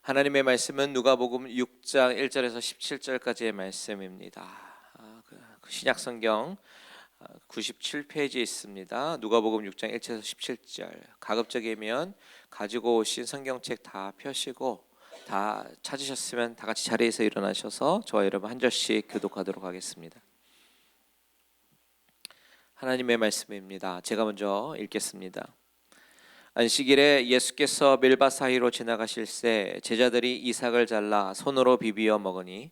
하나님의 말씀은 누가복음 6장 1절에서 17절까지의 말씀입니다. 신약 성경 97페이지에 있습니다. 누가복음 6장 1절에서 17절. 가급적이면 가지고 오신 성경책 다 펴시고 다 찾으셨으면 다 같이 자리에서 일어나셔서 저와 여러분 한 절씩 교독하도록 하겠습니다. 하나님의 말씀입니다. 제가 먼저 읽겠습니다. 안식일에 예수께서 밀밭 사이로 지나가실새 제자들이 이삭을 잘라 손으로 비비어 먹으니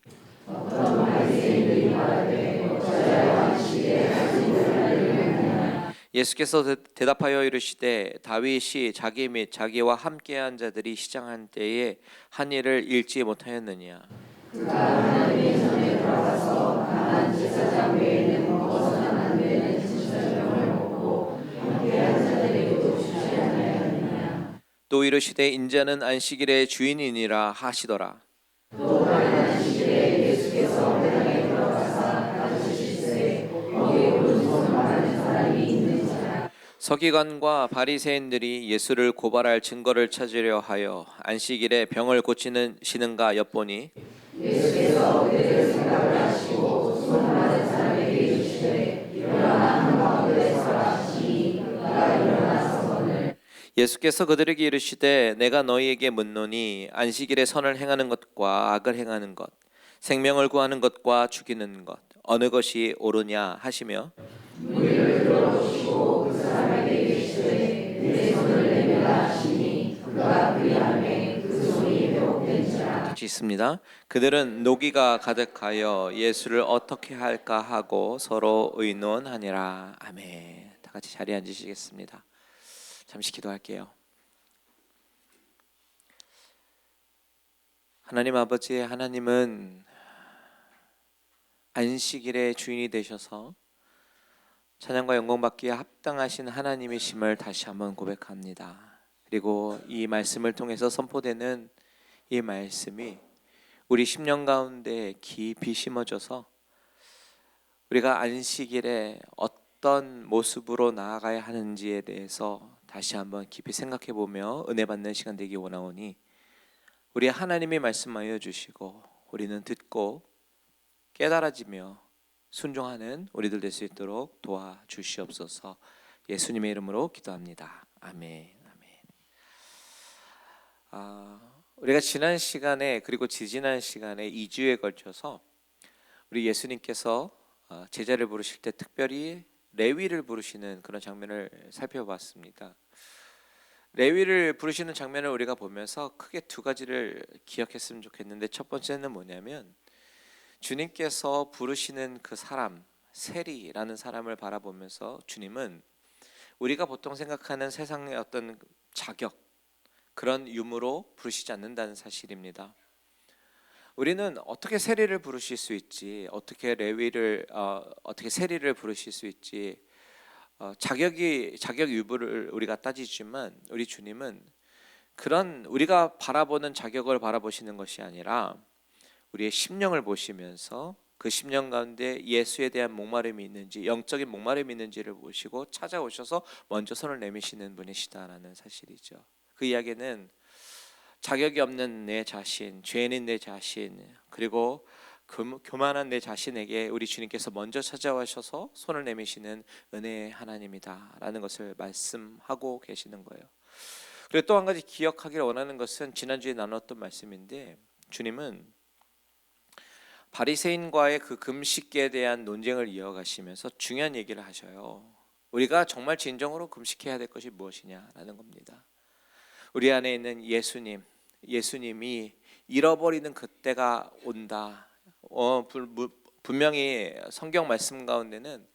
예수께서 대답하여 이르시되 다윗이 자기 및 자기와 함께한 자들이 시장한 때에 한 일을 잃지 못하였느냐. 그가 하나님의 전에 들어가서 다만 제사장 외에는 먹어서는 안 되는 진설병을 먹고 함께한 자들에게도 주지 않았느냐. 또 이르시되 인자는 안식일의 주인이니라 하시더라. 또 다른 안식일에 예수께서 회당에 들어가사 가르치실세 거기에 오른손 많은 사람이 있는지라. 서기관과 바리새인들이 예수를 고발할 증거를 찾으려 하여 안식일에 병을 고치시는가 엿보니 예수께서 그들을 생각을 하시고 손 맞은 사람에게 이르시되 일어나 한 가운데 서라 하시니 그가 일어나서거늘. 예수께서 그들에게 이르시되 내가 너희에게 묻노니 안식일에 선을 행하는 것과 악을 행하는 것, 생명을 구하는 것과 죽이는 것 어느 것이 옳으냐 하시며 무리를 들어보시고 그 사람에게 이르시되 내 손을 내밀라 하시니 그가 그리하매 그 손이 회복된지라. 같이 있습니다. 그들은 노기가 가득하여 예수를 어떻게 할까 하고 서로 의논하니라. 아멘. 다 같이 자리에 앉으시겠습니다. 잠시 기도할게요. 하나님 아버지, 하나님은 안식일의 주인이 되셔서 찬양과 영광 받기에 합당하신 하나님이심을 다시 한번 고백합니다. 그리고 이 말씀을 통해서 선포되는 이 말씀이 우리 심령 가운데 깊이 심어져서 우리가 안식일에 어떤 모습으로 나아가야 하는지에 대해서 다시 한번 깊이 생각해 보며 은혜 받는 시간 되기 원하오니 우리 하나님이 말씀하여 주시고 우리는 듣고 깨달아지며 순종하는 우리들 될 수 있도록 도와주시옵소서. 예수님의 이름으로 기도합니다. 아멘. 우리가 지난 시간에 그리고 지지난 시간에 2주에 걸쳐서 우리 예수님께서 제자를 부르실 때 특별히 레위를 부르시는 그런 장면을 살펴봤습니다. 레위를 부르시는 장면을 우리가 보면서 크게 두 가지를 기억했으면 좋겠는데, 첫 번째는 뭐냐면 주님께서 부르시는 그 사람, 세리라는 사람을 바라보면서 주님은 우리가 보통 생각하는 세상의 어떤 자격, 그런 유무로 부르시지 않는다는 사실입니다. 우리는 어떻게 세리를 부르실 수 있지, 어떻게 어떻게 세리를 부르실 수 있지, 자격 유무를 우리가 따지지만 우리 주님은 그런 우리가 바라보는 자격을 바라보시는 것이 아니라 우리의 심령을 보시면서 그 심령 가운데 예수에 대한 목마름이 있는지, 영적인 목마름이 있는지를 보시고 찾아오셔서 먼저 손을 내미시는 분이시다라는 사실이죠. 그 이야기는 자격이 없는 내 자신, 죄인인 내 자신, 그리고 교만한 내 자신에게 우리 주님께서 먼저 찾아오셔서 손을 내미시는 은혜의 하나님이다라는 것을 말씀하고 계시는 거예요. 그리고 또 한 가지 기억하기를 원하는 것은 지난주에 나눴던 말씀인데, 주님은 바리새인과의 그 금식에 대한 논쟁을 이어가시면서 중요한 얘기를 하셔요. 우리가 정말 진정으로 금식해야 될 것이 무엇이냐라는 겁니다. 우리 안에 있는 예수님이 잃어버리는 그때가 온다. 분명히 성경 말씀 가운데는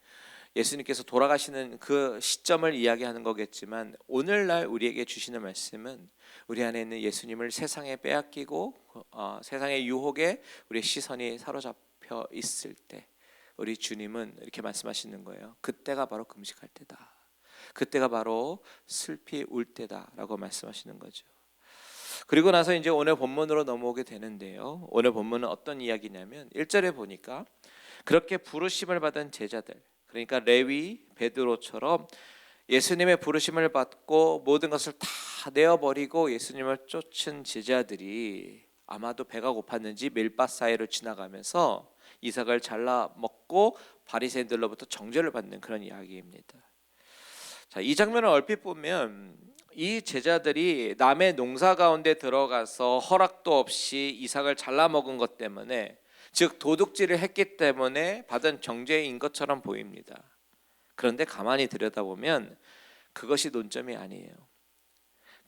예수님께서 돌아가시는 그 시점을 이야기하는 거겠지만, 오늘날 우리에게 주시는 말씀은 우리 안에 있는 예수님을 세상에 빼앗기고 세상의 유혹에 우리의 시선이 사로잡혀 있을 때 우리 주님은 이렇게 말씀하시는 거예요. 그때가 바로 금식할 때다. 그때가 바로 슬피 울 때다라고 말씀하시는 거죠. 그리고 나서 이제 오늘 본문으로 넘어오게 되는데요. 오늘 본문은 어떤 이야기냐면 1절에 보니까 그렇게 부르심을 받은 제자들, 그러니까 레위, 베드로처럼 예수님의 부르심을 받고 모든 것을 다 내어버리고 예수님을 쫓은 제자들이 아마도 배가 고팠는지 밀밭 사이로 지나가면서 이삭을 잘라 먹고 바리새인들로부터 정죄를 받는 그런 이야기입니다. 자, 이 장면을 얼핏 보면 이 제자들이 남의 농사 가운데 들어가서 허락도 없이 이삭을 잘라 먹은 것 때문에, 즉 도둑질을 했기 때문에 받은 정죄인 것처럼 보입니다. 그런데 가만히 들여다보면 그것이 논점이 아니에요.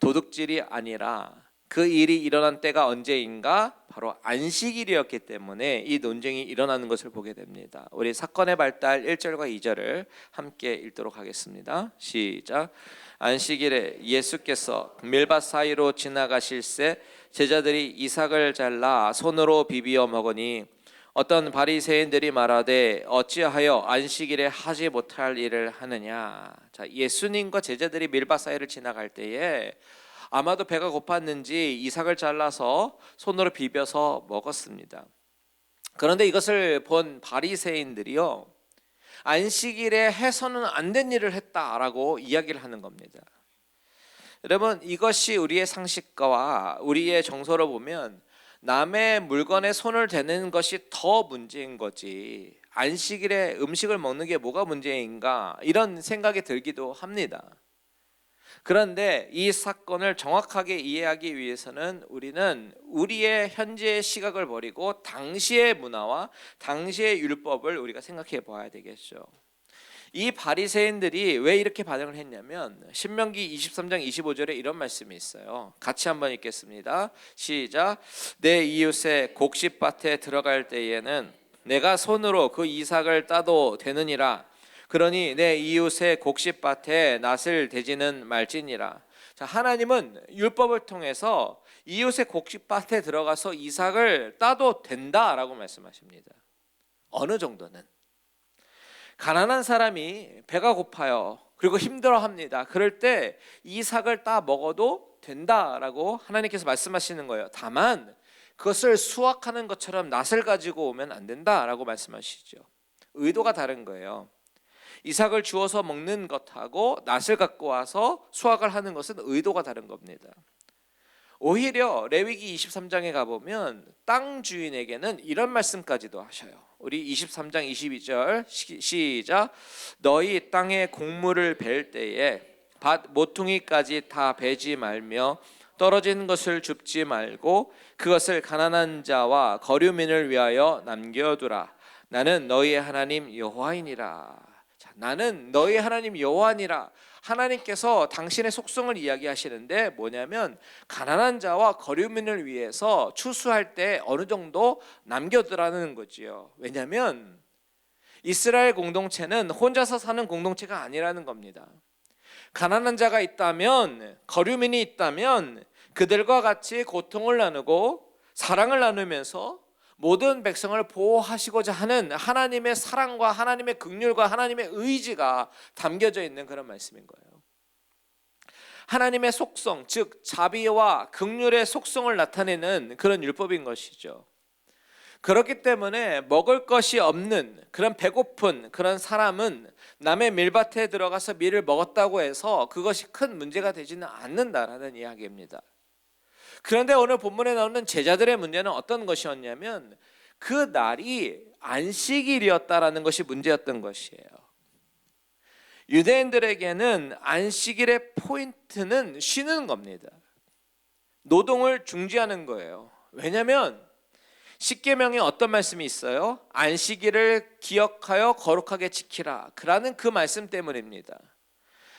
도둑질이 아니라 그 일이 일어난 때가 언제인가? 바로 안식일이었기 때문에 이 논쟁이 일어나는 것을 보게 됩니다. 우리 사건의 발달 1절과 2절을 함께 읽도록 하겠습니다. 시작. 안식일에 예수께서 밀밭 사이로 지나가실새 제자들이 이삭을 잘라 손으로 비비어 먹으니 어떤 바리새인들이 말하되 어찌하여 안식일에 하지 못할 일을 하느냐. 자, 예수님과 제자들이 밀밭 사이를 지나갈 때에 아마도 배가 고팠는지 이삭을 잘라서 손으로 비벼서 먹었습니다. 그런데 이것을 본 바리새인들이요, 안식일에 해서는 안 된 일을 했다라고 이야기를 하는 겁니다. 여러분, 이것이 우리의 상식과 우리의 정서로 보면 남의 물건에 손을 대는 것이 더 문제인 거지, 안식일에 음식을 먹는 게 뭐가 문제인가, 이런 생각이 들기도 합니다. 그런데 이 사건을 정확하게 이해하기 위해서는 우리는 우리의 현재의 시각을 버리고 당시의 문화와 당시의 율법을 우리가 생각해 봐야 되겠죠. 이 바리새인들이 왜 이렇게 반응을 했냐면 신명기 23장 25절에 이런 말씀이 있어요. 같이 한번 읽겠습니다. 시작. 내 이웃의 곡식밭에 들어갈 때에는 내가 손으로 그 이삭을 따도 되느니라. 그러니 내 이웃의 곡식밭에 낫을 대지는 말지니라. 자, 하나님은 율법을 통해서 이웃의 곡식밭에 들어가서 이삭을 따도 된다라고 말씀하십니다. 어느 정도는. 가난한 사람이 배가 고파요. 그리고 힘들어합니다. 그럴 때 이삭을 따 먹어도 된다라고 하나님께서 말씀하시는 거예요. 다만 그것을 수확하는 것처럼 낫을 가지고 오면 안 된다라고 말씀하시죠. 의도가 다른 거예요. 이삭을 주워서 먹는 것하고 낫을 갖고 와서 수확을 하는 것은 의도가 다른 겁니다. 오히려 레위기 23장에 가보면 땅 주인에게는 이런 말씀까지도 하셔요. 우리 23장 22절 시작. 너희 땅에 곡물을 벨 때에 밭 모퉁이까지 다 베지 말며 떨어지는 것을 줍지 말고 그것을 가난한 자와 거류민을 위하여 남겨두라. 나는 너희의 하나님 여호와이니라. 나는 너희 하나님 여호와니라. 하나님께서 당신의 속성을 이야기하시는데 뭐냐면 가난한 자와 거류민을 위해서 추수할 때 어느 정도 남겨두라는 거지요. 왜냐하면 이스라엘 공동체는 혼자서 사는 공동체가 아니라는 겁니다. 가난한 자가 있다면, 거류민이 있다면 그들과 같이 고통을 나누고 사랑을 나누면서 모든 백성을 보호하시고자 하는 하나님의 사랑과 하나님의 긍휼과 하나님의 의지가 담겨져 있는 그런 말씀인 거예요. 하나님의 속성, 즉 자비와 긍휼의 속성을 나타내는 그런 율법인 것이죠. 그렇기 때문에 먹을 것이 없는 그런 배고픈 그런 사람은 남의 밀밭에 들어가서 밀을 먹었다고 해서 그것이 큰 문제가 되지는 않는다라는 이야기입니다. 그런데 오늘 본문에 나오는 제자들의 문제는 어떤 것이었냐면 그 날이 안식일이었다라는 것이 문제였던 것이에요. 유대인들에게는 안식일의 포인트는 쉬는 겁니다. 노동을 중지하는 거예요. 왜냐하면 십계명에 어떤 말씀이 있어요? 안식일을 기억하여 거룩하게 지키라. 그라는 그 말씀 때문입니다.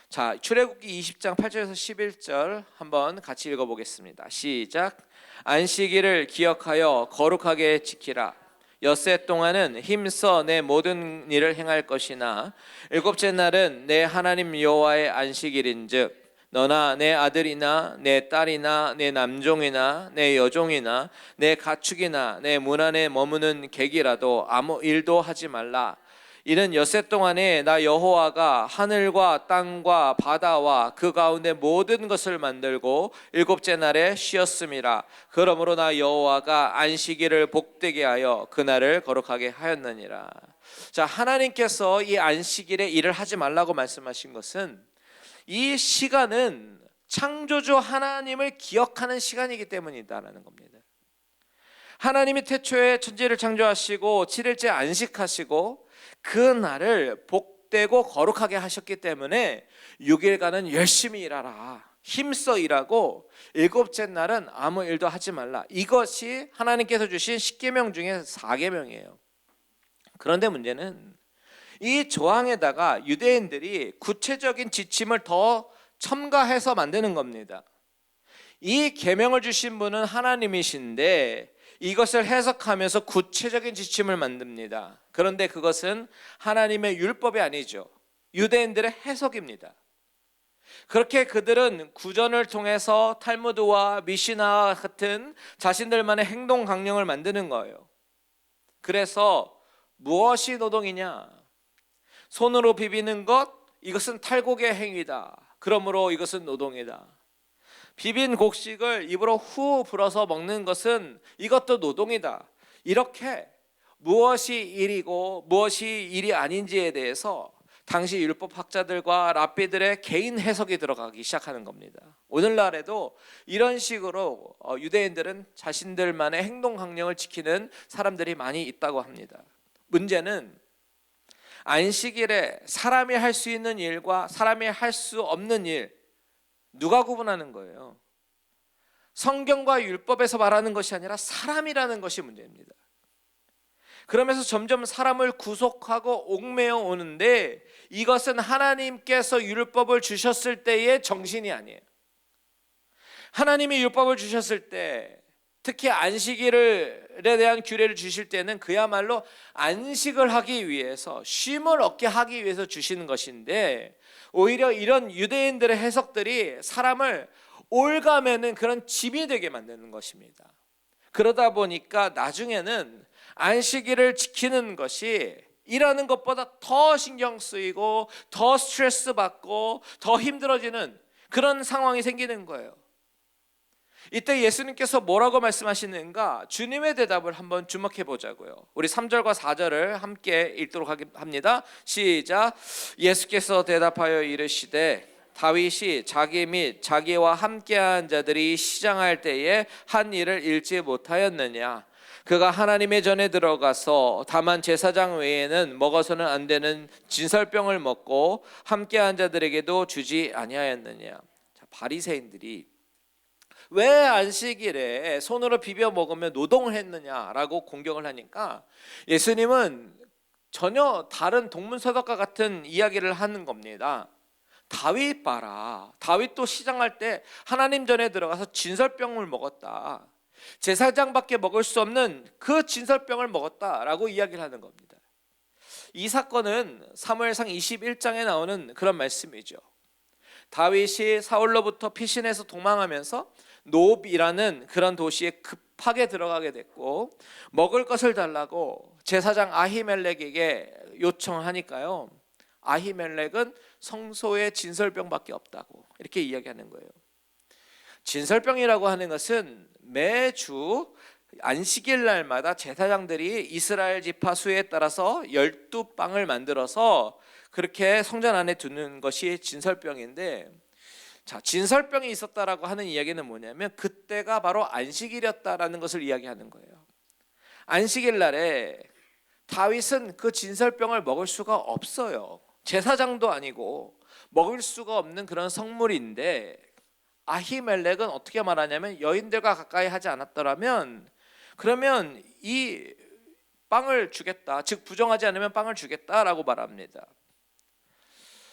자, 출애굽기 20장 8절에서 11절 한번 같이 읽어보겠습니다. 시작. 안식일을 기억하여 거룩하게 지키라. 엿새 동안은 힘써 내 모든 일을 행할 것이나 일곱째 날은 내 하나님 여호와의 안식일인즉 너나 내 아들이나 내 딸이나 내 남종이나 내 여종이나 내 가축이나 내 문 안에 머무는 객이라도 아무 일도 하지 말라. 이는 엿새 동안에 나 여호와가 하늘과 땅과 바다와 그 가운데 모든 것을 만들고 일곱째 날에 쉬었음이라. 그러므로 나 여호와가 안식일을 복되게 하여 그날을 거룩하게 하였느니라. 자, 하나님께서 이 안식일에 일을 하지 말라고 말씀하신 것은 이 시간은 창조주 하나님을 기억하는 시간이기 때문이다라는 겁니다. 하나님이 태초에 천지를 창조하시고 7일째 안식하시고 그 날을 복되고 거룩하게 하셨기 때문에 6일간은 열심히 일하라, 힘써 일하고 7째 날은 아무 일도 하지 말라. 이것이 하나님께서 주신 10계명 중에 4계명이에요. 그런데 문제는 이 조항에다가 유대인들이 구체적인 지침을 더 첨가해서 만드는 겁니다. 이 계명을 주신 분은 하나님이신데 이것을 해석하면서 구체적인 지침을 만듭니다. 그런데 그것은 하나님의 율법이 아니죠. 유대인들의 해석입니다. 그렇게 그들은 구전을 통해서 탈무드와 미시나와 같은 자신들만의 행동 강령을 만드는 거예요. 그래서 무엇이 노동이냐? 손으로 비비는 것, 이것은 탈곡의 행위다. 그러므로 이것은 노동이다. 비빈 곡식을 입으로 후 불어서 먹는 것은 이것도 노동이다. 이렇게 무엇이 일이고 무엇이 일이 아닌지에 대해서 당시 율법학자들과 랍비들의 개인 해석이 들어가기 시작하는 겁니다. 오늘날에도 이런 식으로 유대인들은 자신들만의 행동 강령을 지키는 사람들이 많이 있다고 합니다. 문제는 안식일에 사람이 할 수 있는 일과 사람이 할 수 없는 일, 누가 구분하는 거예요? 성경과 율법에서 말하는 것이 아니라 사람이라는 것이 문제입니다. 그러면서 점점 사람을 구속하고 옥매어 오는데 이것은 하나님께서 율법을 주셨을 때의 정신이 아니에요. 하나님이 율법을 주셨을 때, 특히 안식일에 대한 규례를 주실 때는 그야말로 안식을 하기 위해서, 쉼을 얻게 하기 위해서 주시는 것인데, 오히려 이런 유대인들의 해석들이 사람을 올가매는 그런 짐이 되게 만드는 것입니다. 그러다 보니까 나중에는 안식일을 지키는 것이 일하는 것보다 더 신경 쓰이고 더 스트레스 받고 더 힘들어지는 그런 상황이 생기는 거예요. 이때 예수님께서 뭐라고 말씀하시는가? 주님의 대답을 한번 주목해 보자고요. 우리 3절과 4절을 함께 읽도록 합니다. 시작. 예수께서 대답하여 이르시되 다윗이 자기 및 자기와 함께한 자들이 시장할 때에 한 일을 잃지 못하였느냐? 그가 하나님의 전에 들어가서 다만 제사장 외에는 먹어서는 안 되는 진설병을 먹고 함께한 자들에게도 주지 아니하였느냐? 바리새인들이 왜 안식일에 손으로 비벼 먹으며 노동을 했느냐라고 공격을 하니까 예수님은 전혀 다른 동문서답과 같은 이야기를 하는 겁니다. 다윗 봐라. 다윗도 시장할 때 하나님 전에 들어가서 진설병을 먹었다. 제사장밖에 먹을 수 없는 그 진설병을 먹었다라고 이야기를 하는 겁니다. 이 사건은 사무엘상 21장에 나오는 그런 말씀이죠. 다윗이 사울로부터 피신해서 도망하면서 노비라는 그런 도시에 급하게 들어가게 됐고 먹을 것을 달라고 제사장 아히멜렉에게 요청하니까요, 아히멜렉은 성소에 진설병밖에 없다고 이렇게 이야기하는 거예요. 진설병이라고 하는 것은 매주 안식일 날마다 제사장들이 이스라엘 지파 수에 따라서 12빵을 만들어서 그렇게 성전 안에 두는 것이 진설병인데, 자, 진설병이 있었다라고 하는 이야기는 뭐냐면 그때가 바로 안식일이었다라는 것을 이야기하는 거예요. 안식일 날에 다윗은 그 진설병을 먹을 수가 없어요. 제사장도 아니고 먹을 수가 없는 그런 성물인데 아히멜렉은 어떻게 말하냐면 여인들과 가까이 하지 않았더라면 그러면 이 빵을 주겠다, 즉 부정하지 않으면 빵을 주겠다라고 말합니다.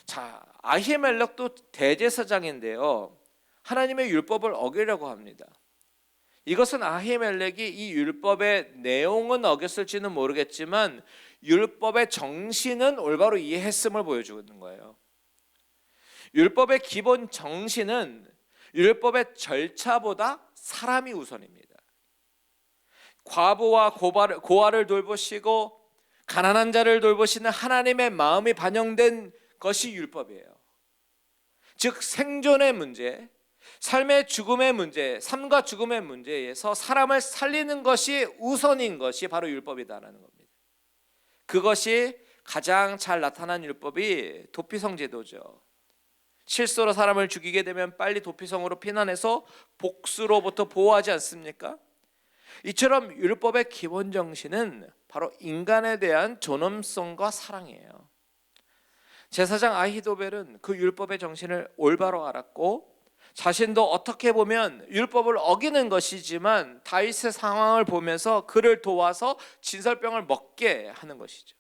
자, 아히멜렉도 대제사장인데요, 하나님의 율법을 어기려고 합니다. 이것은 아히멜렉이 이 율법의 내용은 어겼을지는 모르겠지만 율법의 정신은 올바로 이해했음을 보여주는 거예요. 율법의 기본 정신은 율법의 절차보다 사람이 우선입니다. 과부와 고아를 돌보시고 가난한 자를 돌보시는 하나님의 마음이 반영된 것이 율법이에요. 즉 생존의 문제, 삶의 죽음의 문제, 삶과 죽음의 문제에서 사람을 살리는 것이 우선인 것이 바로 율법이다라는 겁니다. 그것이 가장 잘 나타난 율법이 도피성 제도죠. 실수로 사람을 죽이게 되면 빨리 도피성으로 피난해서 복수로부터 보호하지 않습니까? 이처럼 율법의 기본 정신은 바로 인간에 대한 존엄성과 사랑이에요. 제사장 아히도벨은 그 율법의 정신을 올바로 알았고 자신도 어떻게 보면 율법을 어기는 것이지만 다윗의 상황을 보면서 그를 도와서 진설병을 먹게 하는 것이죠.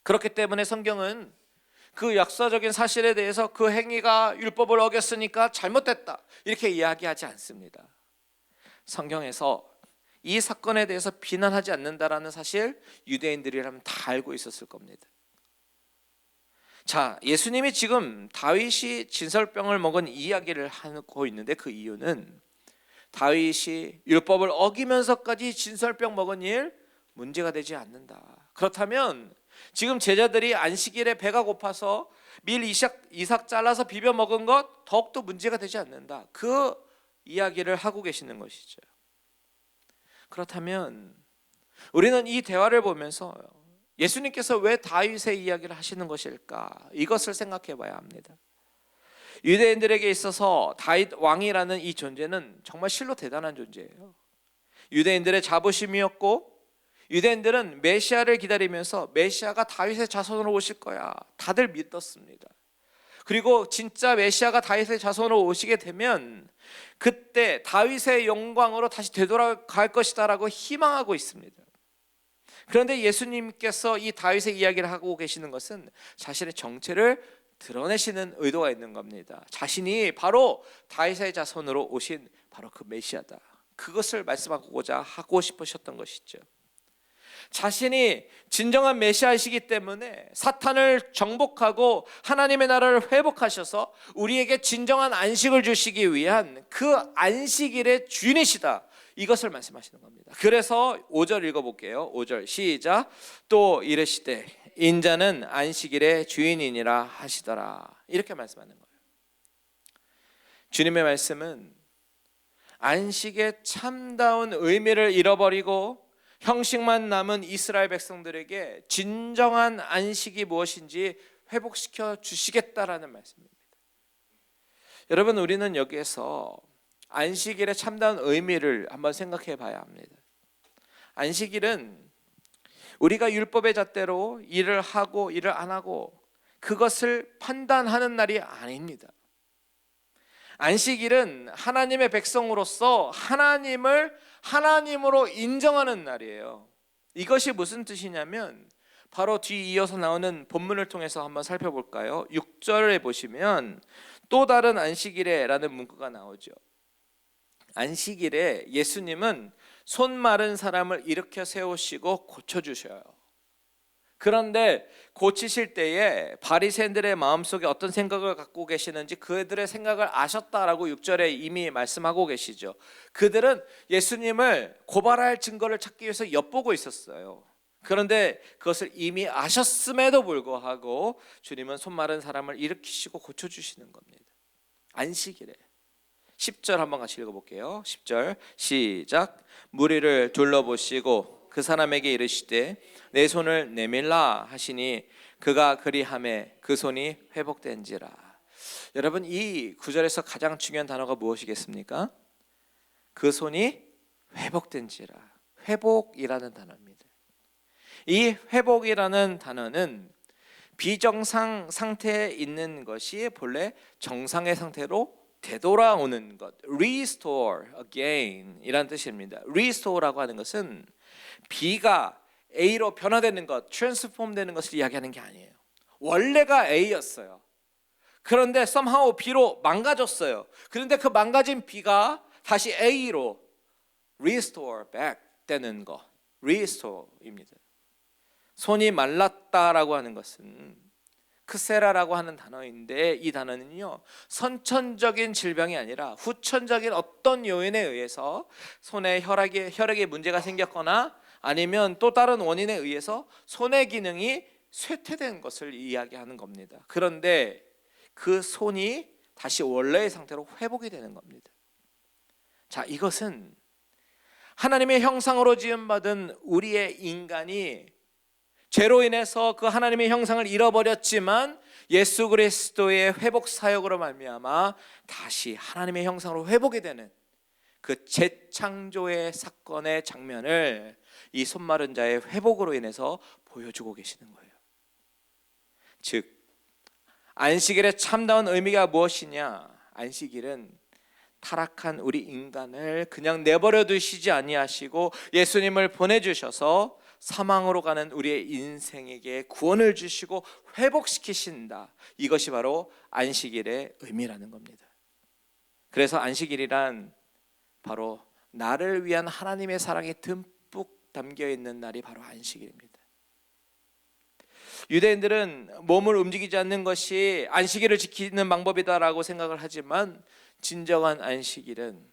그렇기 때문에 성경은 그 역사적인 사실에 대해서 그 행위가 율법을 어겼으니까 잘못됐다 이렇게 이야기하지 않습니다. 성경에서 이 사건에 대해서 비난하지 않는다라는 사실 유대인들이라면 다 알고 있었을 겁니다. 자, 예수님이 지금 다윗이 진설병을 먹은 이야기를 하고 있는데 그 이유는 다윗이 율법을 어기면서까지 진설병 먹은 일 문제가 되지 않는다. 그렇다면 지금 제자들이 안식일에 배가 고파서 밀 이삭 잘라서 비벼 먹은 것 더욱더 문제가 되지 않는다. 그 이야기를 하고 계시는 것이죠. 그렇다면 우리는 이 대화를 보면서 예수님께서 왜 다윗의 이야기를 하시는 것일까? 이것을 생각해 봐야 합니다. 유대인들에게 있어서 다윗 왕이라는 이 존재는 정말 실로 대단한 존재예요. 유대인들의 자부심이었고 유대인들은 메시아를 기다리면서 메시아가 다윗의 자손으로 오실 거야 다들 믿었습니다. 그리고 진짜 메시아가 다윗의 자손으로 오시게 되면 그때 다윗의 영광으로 다시 되돌아갈 것이다라고 희망하고 있습니다. 그런데 예수님께서 이 다윗의 이야기를 하고 계시는 것은 자신의 정체를 드러내시는 의도가 있는 겁니다. 자신이 바로 다윗의 자손으로 오신 바로 그 메시아다. 그것을 말씀하고자 하고 싶으셨던 것이죠. 자신이 진정한 메시아이시기 때문에 사탄을 정복하고 하나님의 나라를 회복하셔서 우리에게 진정한 안식을 주시기 위한 그 안식일의 주인이시다. 이것을 말씀하시는 겁니다. 그래서 5절 읽어볼게요. 5절 시작. 또 이르시되 인자는 안식일의 주인이니라 하시더라. 이렇게 말씀하는 거예요. 주님의 말씀은 안식의 참다운 의미를 잃어버리고 형식만 남은 이스라엘 백성들에게 진정한 안식이 무엇인지 회복시켜 주시겠다라는 말씀입니다. 여러분, 우리는 여기에서 안식일의 참다운 의미를 한번 생각해 봐야 합니다. 안식일은 우리가 율법의 잣대로 일을 하고 일을 안 하고 그것을 판단하는 날이 아닙니다. 안식일은 하나님의 백성으로서 하나님을 하나님으로 인정하는 날이에요. 이것이 무슨 뜻이냐면 바로 뒤 이어서 나오는 본문을 통해서 한번 살펴볼까요? 6절에 보시면 또 다른 안식일에 라는 문구가 나오죠. 안식일에 예수님은 손 마른 사람을 일으켜 세우시고 고쳐주셔요. 그런데 고치실 때에 바리새인들의 마음속에 어떤 생각을 갖고 계시는지 그들의 생각을 아셨다라고 6절에 이미 말씀하고 계시죠. 그들은 예수님을 고발할 증거를 찾기 위해서 엿보고 있었어요. 그런데 그것을 이미 아셨음에도 불구하고 주님은 손 마른 사람을 일으키시고 고쳐주시는 겁니다. 안식일에 10절 한번 같이 읽어볼게요. 10절 시작. 무리를 둘러보시고 그 사람에게 이르시되 내 손을 내밀라 하시니 그가 그리하매 그 손이 회복된지라. 여러분, 이 구절에서 가장 중요한 단어가 무엇이겠습니까? 그 손이 회복된지라. 회복이라는 단어입니다. 이 회복이라는 단어는 비정상 상태에 있는 것이 본래 정상의 상태로 되돌아오는 것, restore again 이란 뜻입니다. restore라고 하는 것은 B가 A로 변화되는 것, transform 되는 것을 이야기하는 게 아니에요. 원래가 A였어요. 그런데 somehow B로 망가졌어요. 그런데 그 망가진 B가 다시 A로 restore back 되는 것, restore입니다. 손이 말랐다라고 하는 것은 크세라라고 하는 단어인데 이 단어는요 선천적인 질병이 아니라 후천적인 어떤 요인에 의해서 손에 혈액에 문제가 생겼거나 아니면 또 다른 원인에 의해서 손의 기능이 쇠퇴된 것을 이야기하는 겁니다. 그런데 그 손이 다시 원래의 상태로 회복이 되는 겁니다. 자, 이것은 하나님의 형상으로 지음받은 우리의 인간이 죄로 인해서 그 하나님의 형상을 잃어버렸지만 예수 그리스도의 회복 사역으로 말미암아 다시 하나님의 형상으로 회복이 되는 그 재창조의 사건의 장면을 이 손마른 자의 회복으로 인해서 보여주고 계시는 거예요. 즉 안식일의 참다운 의미가 무엇이냐? 안식일은 타락한 우리 인간을 그냥 내버려 두시지 아니하시고 예수님을 보내주셔서 사망으로 가는 우리의 인생에게 구원을 주시고 회복시키신다. 이것이 바로 안식일의 의미라는 겁니다. 그래서 안식일이란 바로 나를 위한 하나님의 사랑이 듬뿍 담겨 있는 날이 바로 안식일입니다. 유대인들은 몸을 움직이지 않는 것이 안식일을 지키는 방법이다라고 생각을 하지만 진정한 안식일은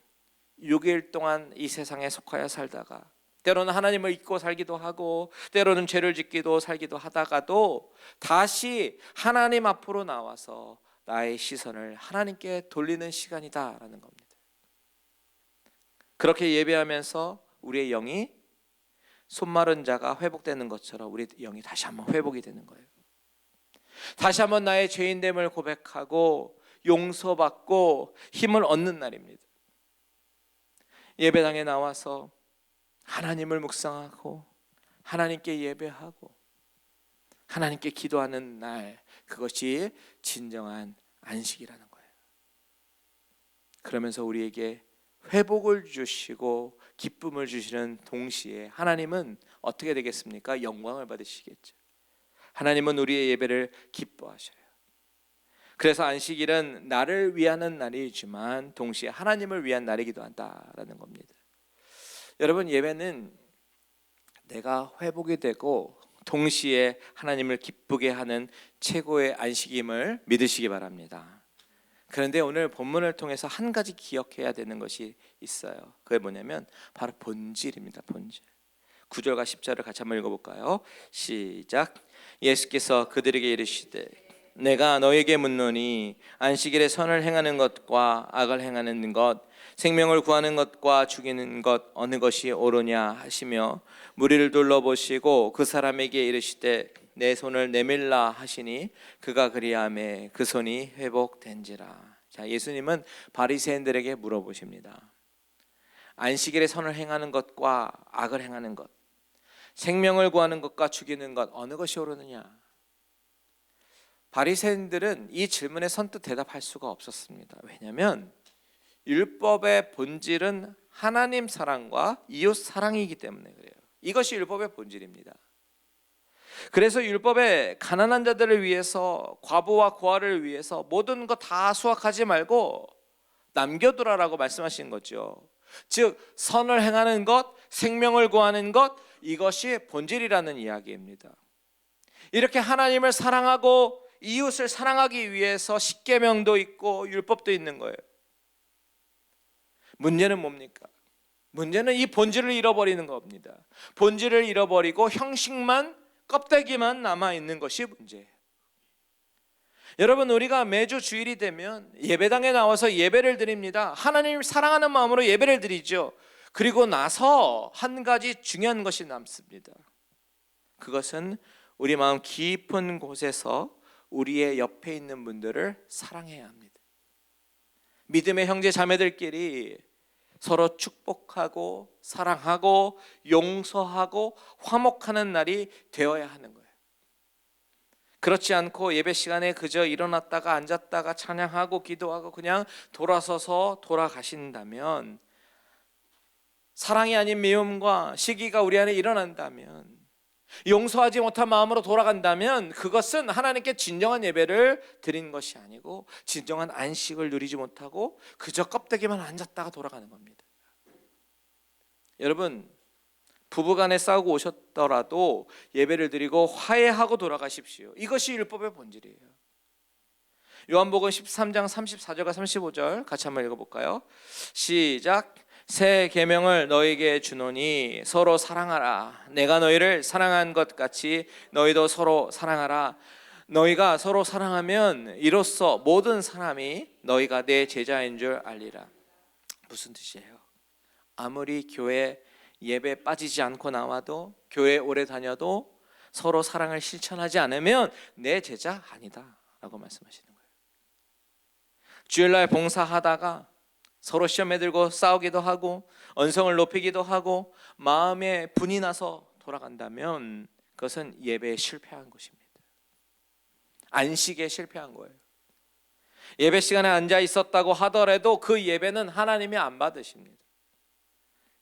6일 동안 이 세상에 속하여 살다가 때로는 하나님을 잊고 살기도 하고 때로는 죄를 짓기도 살기도 하다가도 다시 하나님 앞으로 나와서 나의 시선을 하나님께 돌리는 시간이다라는 겁니다. 그렇게 예배하면서 우리의 영이 손마른 자가 회복되는 것처럼 우리 영이 다시 한번 회복이 되는 거예요. 다시 한번 나의 죄인됨을 고백하고 용서받고 힘을 얻는 날입니다. 예배당에 나와서 하나님을 묵상하고 하나님께 예배하고 하나님께 기도하는 날, 그것이 진정한 안식이라는 거예요. 그러면서 우리에게 회복을 주시고 기쁨을 주시는 동시에 하나님은 어떻게 되겠습니까? 영광을 받으시겠죠. 하나님은 우리의 예배를 기뻐하셔요. 그래서 안식일은 나를 위하는 날이지만 동시에 하나님을 위한 날이기도 한다라는 겁니다. 여러분, 예배는 내가 회복이 되고 동시에 하나님을 기쁘게 하는 최고의 안식임을 믿으시기 바랍니다. 그런데 오늘 본문을 통해서 한 가지 기억해야 되는 것이 있어요. 그게 뭐냐면 바로 본질입니다. 본질. 9절과 10절을 같이 한번 읽어볼까요? 시작. 예수께서 그들에게 이르시되 내가 너에게 묻노니 안식일에 선을 행하는 것과 악을 행하는 것, 생명을 구하는 것과 죽이는 것 어느 것이 옳으냐 하시며 무리를 둘러보시고 그 사람에게 이르시되 내 손을 내밀라 하시니 그가 그리하매 그 손이 회복된지라. 자, 예수님은 바리새인들에게 물어보십니다. 안식일에 선을 행하는 것과 악을 행하는 것, 생명을 구하는 것과 죽이는 것 어느 것이 옳으느냐? 바리새인들은 이 질문에 선뜻 대답할 수가 없었습니다. 왜냐하면 율법의 본질은 하나님 사랑과 이웃 사랑이기 때문에 그래요. 이것이 율법의 본질입니다. 그래서 율법의 가난한 자들을 위해서, 과부와 고아를 위해서 모든 것 다 수확하지 말고 남겨두라라고 말씀하신 거죠. 즉 선을 행하는 것, 생명을 구하는 것, 이것이 본질이라는 이야기입니다. 이렇게 하나님을 사랑하고 이웃을 사랑하기 위해서 십계명도 있고 율법도 있는 거예요. 문제는 뭡니까? 문제는 이 본질을 잃어버리는 겁니다. 본질을 잃어버리고 형식만, 껍데기만 남아있는 것이 문제예요. 여러분, 우리가 매주 주일이 되면 예배당에 나와서 예배를 드립니다. 하나님을 사랑하는 마음으로 예배를 드리죠. 그리고 나서 한 가지 중요한 것이 남습니다. 그것은 우리 마음 깊은 곳에서 우리의 옆에 있는 분들을 사랑해야 합니다. 믿음의 형제 자매들끼리 서로 축복하고 사랑하고 용서하고 화목하는 날이 되어야 하는 거예요. 그렇지 않고 예배 시간에 그저 일어났다가 앉았다가 찬양하고 기도하고 그냥 돌아서서 돌아가신다면, 사랑이 아닌 미움과 시기가 우리 안에 일어난다면, 용서하지 못한 마음으로 돌아간다면 그것은 하나님께 진정한 예배를 드린 것이 아니고 진정한 안식을 누리지 못하고 그저 껍데기만 앉았다가 돌아가는 겁니다. 여러분, 부부간에 싸우고 오셨더라도 예배를 드리고 화해하고 돌아가십시오. 이것이 율법의 본질이에요. 요한복음 13장 34절과 35절 같이 한번 읽어볼까요? 시작. 새 계명을 너희에게 주노니 서로 사랑하라. 내가 너희를 사랑한 것 같이 너희도 서로 사랑하라. 너희가 서로 사랑하면 이로써 모든 사람이 너희가 내 제자인 줄 알리라. 무슨 뜻이에요? 아무리 교회 예배 빠지지 않고 나와도, 교회 오래 다녀도 서로 사랑을 실천하지 않으면 내 제자 아니다 라고 말씀하시는 거예요. 주일날 봉사하다가 서로 시험에 들고 싸우기도 하고 언성을 높이기도 하고 마음에 분이 나서 돌아간다면 그것은 예배에 실패한 것입니다. 안식에 실패한 거예요. 예배 시간에 앉아 있었다고 하더라도 그 예배는 하나님이 안 받으십니다.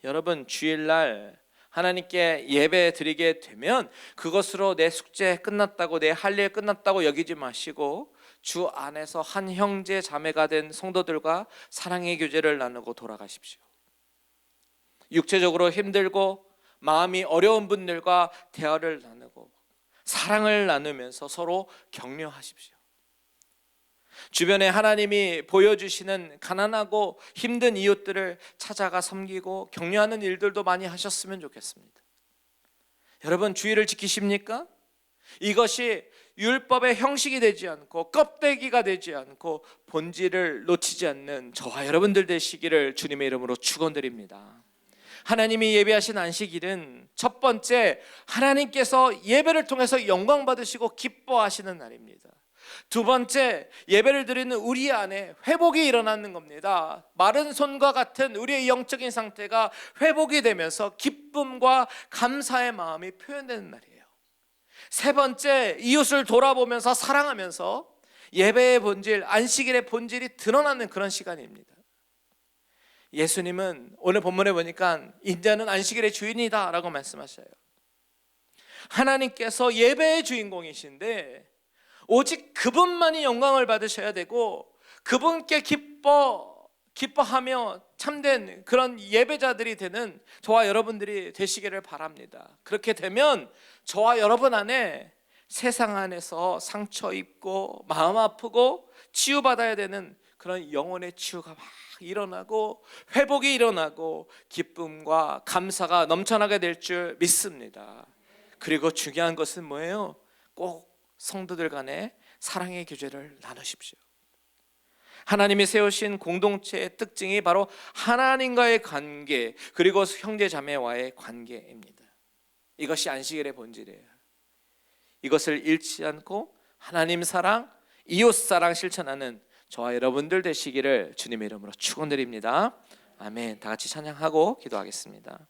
여러분, 주일날 하나님께 예배 드리게 되면 그것으로 내 숙제 끝났다고, 내 할 일 끝났다고 여기지 마시고 주 안에서 한 형제 자매가 된 성도들과 사랑의 교제를 나누고 돌아가십시오. 육체적으로 힘들고 마음이 어려운 분들과 대화를 나누고 사랑을 나누면서 서로 격려하십시오. 주변에 하나님이 보여주시는 가난하고 힘든 이웃들을 찾아가 섬기고 격려하는 일들도 많이 하셨으면 좋겠습니다. 여러분, 주의를 지키십니까? 이것이 율법의 형식이 되지 않고 껍데기가 되지 않고 본질을 놓치지 않는 저와 여러분들 되시기를 주님의 이름으로 축원드립니다. 하나님이 예배하신 안식일은 첫 번째, 하나님께서 예배를 통해서 영광 받으시고 기뻐하시는 날입니다. 두 번째, 예배를 드리는 우리 안에 회복이 일어나는 겁니다. 마른 손과 같은 우리의 영적인 상태가 회복이 되면서 기쁨과 감사의 마음이 표현되는 날이에요. 세 번째, 이웃을 돌아보면서 사랑하면서 예배의 본질, 안식일의 본질이 드러나는 그런 시간입니다. 예수님은 오늘 본문에 보니까 인자는 안식일의 주인이다 라고 말씀하셔요. 하나님께서 예배의 주인공이신데 오직 그분만이 영광을 받으셔야 되고 그분께 기뻐하며 참된 그런 예배자들이 되는 저와 여러분들이 되시기를 바랍니다. 그렇게 되면 저와 여러분 안에 세상 안에서 상처 입고 마음 아프고 치유받아야 되는 그런 영혼의 치유가 막 일어나고 회복이 일어나고 기쁨과 감사가 넘쳐나게 될 줄 믿습니다. 그리고 중요한 것은 뭐예요? 꼭 성도들 간에 사랑의 교제를 나누십시오. 하나님이 세우신 공동체의 특징이 바로 하나님과의 관계, 그리고 형제 자매와의 관계입니다. 이것이 안식일의 본질이에요. 이것을 잃지 않고 하나님 사랑, 이웃 사랑 실천하는 저와 여러분들 되시기를 주님의 이름으로 축원드립니다. 아멘. 다 같이 찬양하고 기도하겠습니다.